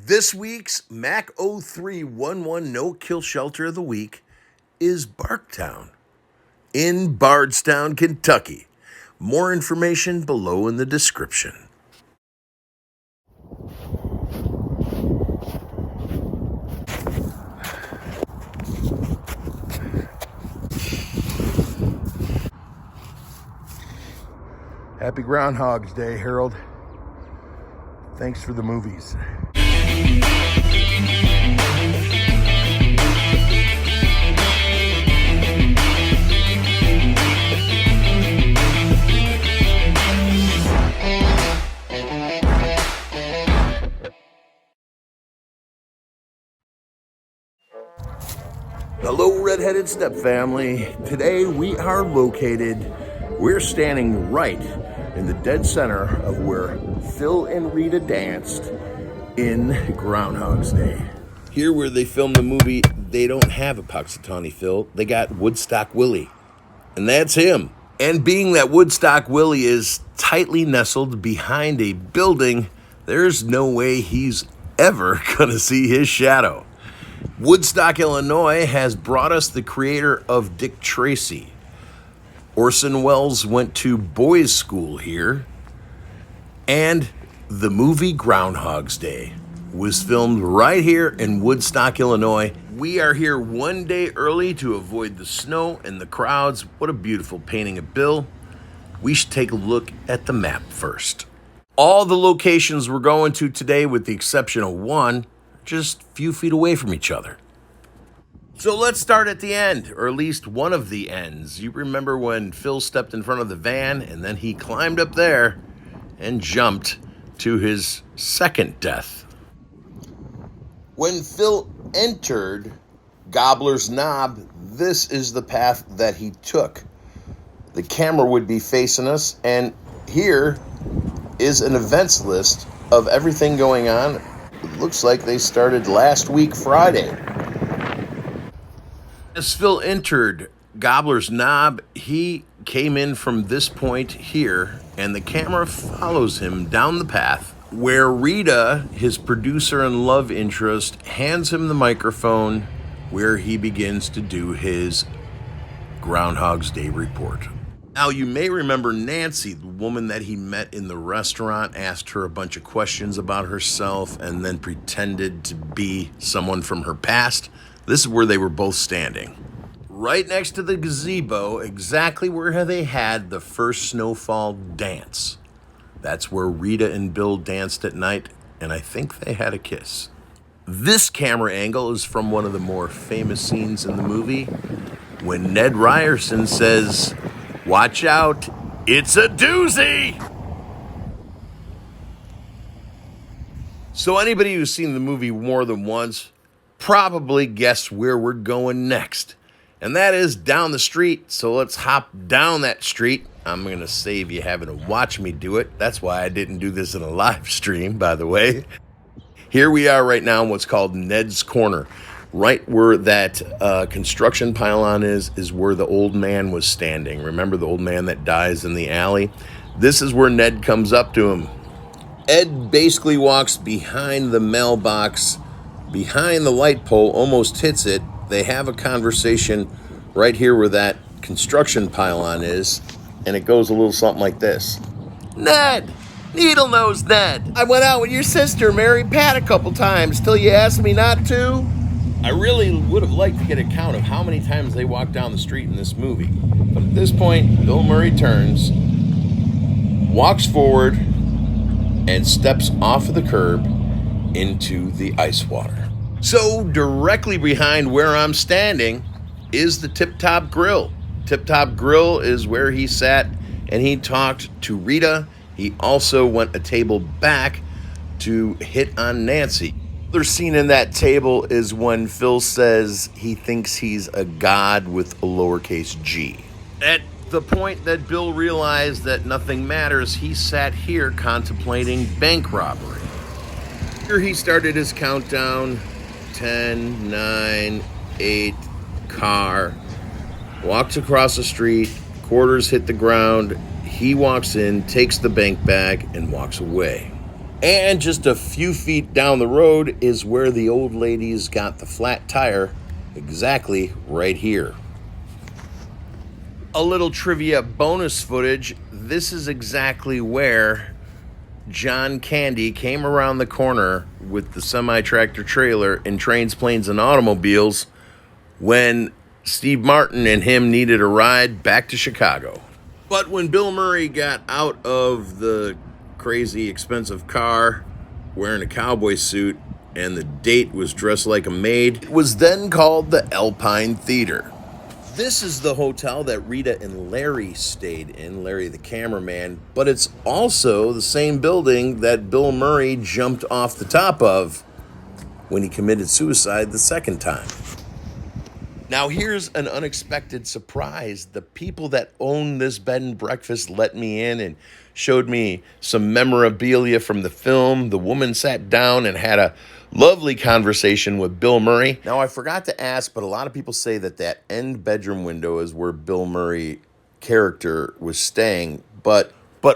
This week's Mac 0311 No-Kill Shelter of the Week is Barktown in Bardstown, Kentucky. More information below in the description. Happy Groundhog's Day, Harold. Thanks for the movies. Hello, Redheaded Step Family. Today we're standing right in the dead center of where Phil and Rita danced in Groundhog's Day. Here where they filmed the movie, they don't have a Puxatawny Phil. They got Woodstock Willie, and that's him. And being that Woodstock Willie is tightly nestled behind a building, there's no way he's ever gonna see his shadow. Woodstock, Illinois has brought us the creator of Dick Tracy. Orson Welles went to boys' school here, and the movie Groundhog's Day was filmed right here in Woodstock, Illinois. We are here one day early to avoid the snow and the crowds. What a beautiful painting of Bill. We should take a look at the map first. All the locations we're going to today, with the exception of one, just a few feet away from each other. So let's start at the end, or at least one of the ends. You remember when Phil stepped in front of the van and then he climbed up there and jumped to his second death. When Phil entered Gobbler's Knob, this is the path that he took. The camera would be facing us, and here is an events list of everything going on. It looks like they started last week, Friday. As Phil entered Gobbler's Knob, he came in from this point here, and the camera follows him down the path where Rita, his producer and love interest, hands him the microphone where he begins to do his Groundhog's Day report. Now, you may remember Nancy, the woman that he met in the restaurant, asked her a bunch of questions about herself and then pretended to be someone from her past. This is where they were both standing. Right next to the gazebo, exactly where they had the first snowfall dance. That's where Rita and Bill danced at night, and I think they had a kiss. This camera angle is from one of the more famous scenes in the movie when Ned Ryerson says, "Watch out, it's a doozy!" So anybody who's seen the movie more than once probably guessed where we're going next. And that is down the street. So let's hop down that street. I'm going to save you having to watch me do it. That's why I didn't do this in a live stream, by the way. Here we are right now in what's called Ned's Corner. Right where that construction pylon is where the old man was standing. Remember the old man that dies in the alley? This is where Ned comes up to him. Ed basically walks behind the mailbox, behind the light pole, almost hits it. They have a conversation right here where that construction pylon is, and it goes a little something like this. "Ned! Needle-nosed Ned! I went out with your sister, Mary Pat, a couple times till you asked me not to." I really would have liked to get a count of how many times they walk down the street in this movie. But at this point, Bill Murray turns, walks forward, and steps off of the curb into the ice water. So directly behind where I'm standing is the Tiptop Grill. Tiptop Grill is where he sat and he talked to Rita. He also went a table back to hit on Nancy. Another scene in that table is when Phil says he thinks he's a god with a lowercase g. At the point that Bill realized that nothing matters, he sat here contemplating bank robbery. Here he started his countdown. 10, 9, 8, car. Walks across the street, quarters hit the ground. He walks in, takes the bank bag, and walks away. And just a few feet down the road is where the old lady's got the flat tire, exactly right here. A little trivia bonus footage. This is exactly where John Candy came around the corner with the semi-tractor trailer in Trains, Planes, and Automobiles when Steve Martin and him needed a ride back to Chicago. But when Bill Murray got out of the crazy expensive car wearing a cowboy suit and the date was dressed like a maid, it was then called the Alpine Theater. This is the hotel that Rita and Larry stayed in, Larry the cameraman, but it's also the same building that Bill Murray jumped off the top of when he committed suicide the second time. Now here's an unexpected surprise. The people that own this bed and breakfast let me in and showed me some memorabilia from the film. The woman sat down and had a lovely conversation with Bill Murray. Now I forgot to ask, but a lot of people say that that end bedroom window is where Bill Murray character was staying, but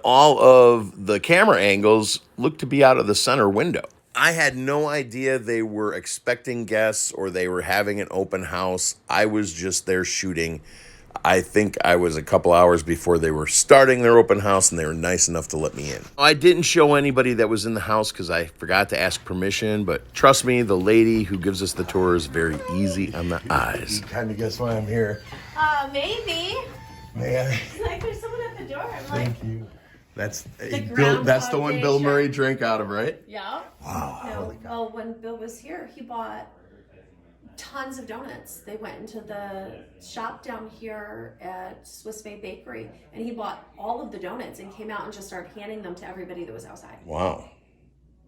all of the camera angles look to be out of the center window. I had no idea they were expecting guests or they were having an open house. I was just there shooting. I think I was a couple hours before they were starting their open house, and they were nice enough to let me in. I didn't show anybody that was in the house because I forgot to ask permission, but trust me, the lady who gives us the tour is very easy on the eyes. You kind of guess why I'm here. Maybe. May I? Like there's someone at the door. I'm like, Thank you. That's Groundhog the one Day Bill shirt. Murray drank out of, right? yeah. Wow. No, Holy cow. well, when Bill was here, he bought tons of donuts. They went into the shop down here at Swiss Bay Bakery, and he bought all of the donuts and came out and just started handing them to everybody that was outside. Wow.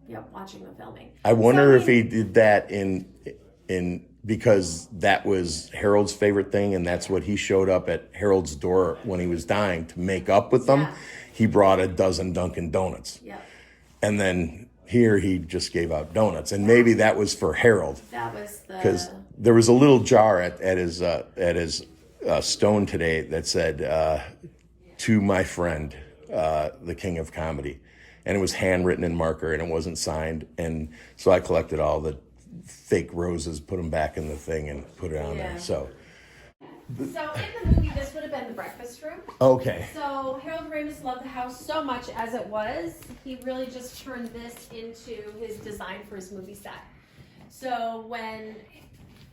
Yep, watching the filming. I wonder So, if he did that in because that was Harold's favorite thing, and that's what he showed up at Harold's door when he was dying to make up with them. Yeah. He brought a dozen Dunkin' Donuts. Yep, And then here he just gave out donuts, and maybe that was for Harold that was because the. there was a little jar at his stone today that said "To my friend, the King of Comedy," and it was handwritten in marker and it wasn't signed. And so I collected all the fake roses, put them back in the thing, and put it on Yeah. there. So So in the movie, this would have been the breakfast room. okay, So Harold Ramis loved the house so much as it was, he really just turned this into his design for his movie set. So when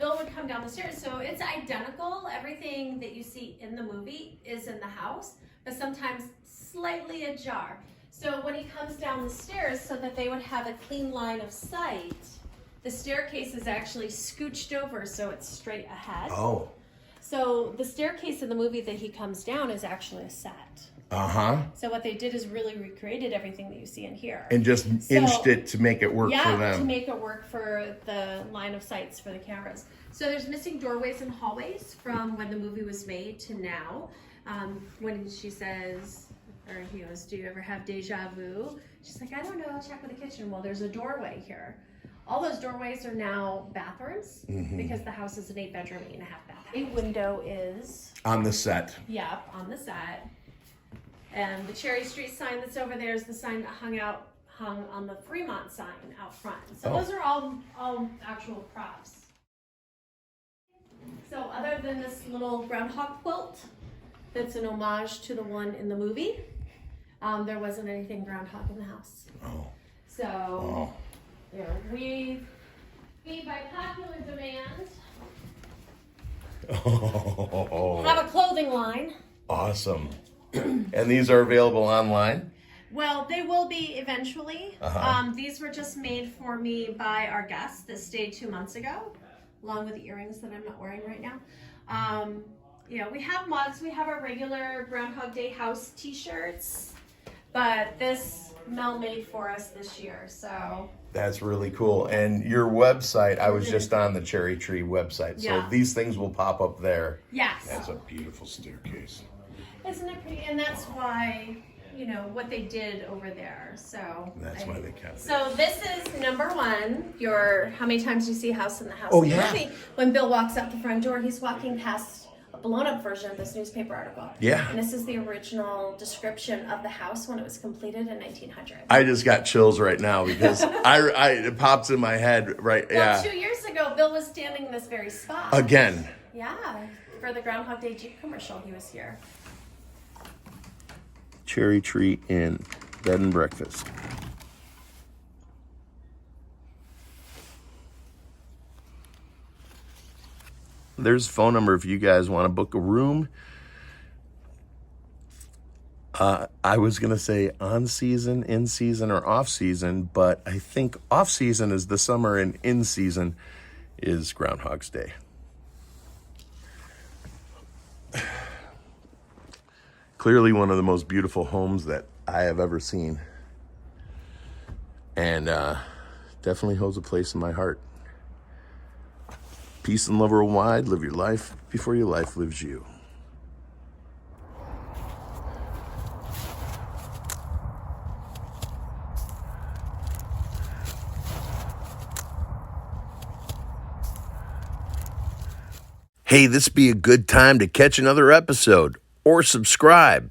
Bill would come down the stairs, so it's identical. Everything that you see in the movie is in the house, but sometimes slightly ajar. So when he comes down the stairs, so that they would have a clean line of sight, the staircase is actually scooched over so it's straight ahead. oh, So the staircase in the movie that he comes down is actually a set. So what they did is really recreated everything that you see in here. and just inched it to make it work for Yeah, them. to make it work for the line of sights for the cameras. So there's missing doorways and hallways from when the movie was made to now. When she says, or he goes, "Do you ever have deja vu?" She's like, "I don't know, check with the kitchen." Well, there's a doorway here. All those doorways are now bathrooms because the house is an 8-bedroom, 8.5 bath. A window is, On the set. yep, on the set. And the Cherry Street sign that's over there is the sign that hung on the Fremont sign out front. So Oh. those are all actual props. So other than this little groundhog quilt, that's an homage to the one in the movie, there wasn't anything groundhog in the house. Oh. So, Oh. you know, we by popular demand have a clothing line. Awesome. And these are available online? Well, they will be eventually. These were just made for me by our guests that stayed 2 months ago, along with the earrings that I'm not wearing right now. You know, we have mugs. We have our regular Groundhog Day house t-shirts, but this Mel made for us this year, so. That's really cool. And your website, I was just on the Cherry Tree website, so Yeah. these things will pop up there. Yes. That's a beautiful staircase. Isn't it pretty? And that's why, you know, what they did over there, so. That's why they kept it. So this is number one, your, how many times do you see House in the House? Oh, in the yeah. movie? When Bill walks out the front door, he's walking past a blown up version of this newspaper article. Yeah. And this is the original description of the house when it was completed in 1900. I just got chills right now because it pops in my head right. Well, Yeah. 2 years ago, Bill was standing in this very spot. Again. Yeah, for the Groundhog Day Jeep commercial, he was here. Cherry Tree Inn, bed and breakfast. There's a phone number if you guys want to book a room. I was going to say on season, in season, or off season, but I think off season is the summer and in season is Groundhog's Day. Clearly one of the most beautiful homes that I have ever seen. And definitely holds a place in my heart. Peace and love worldwide. Live your life before your life lives you. Hey, this be a good time to catch another episode or subscribe.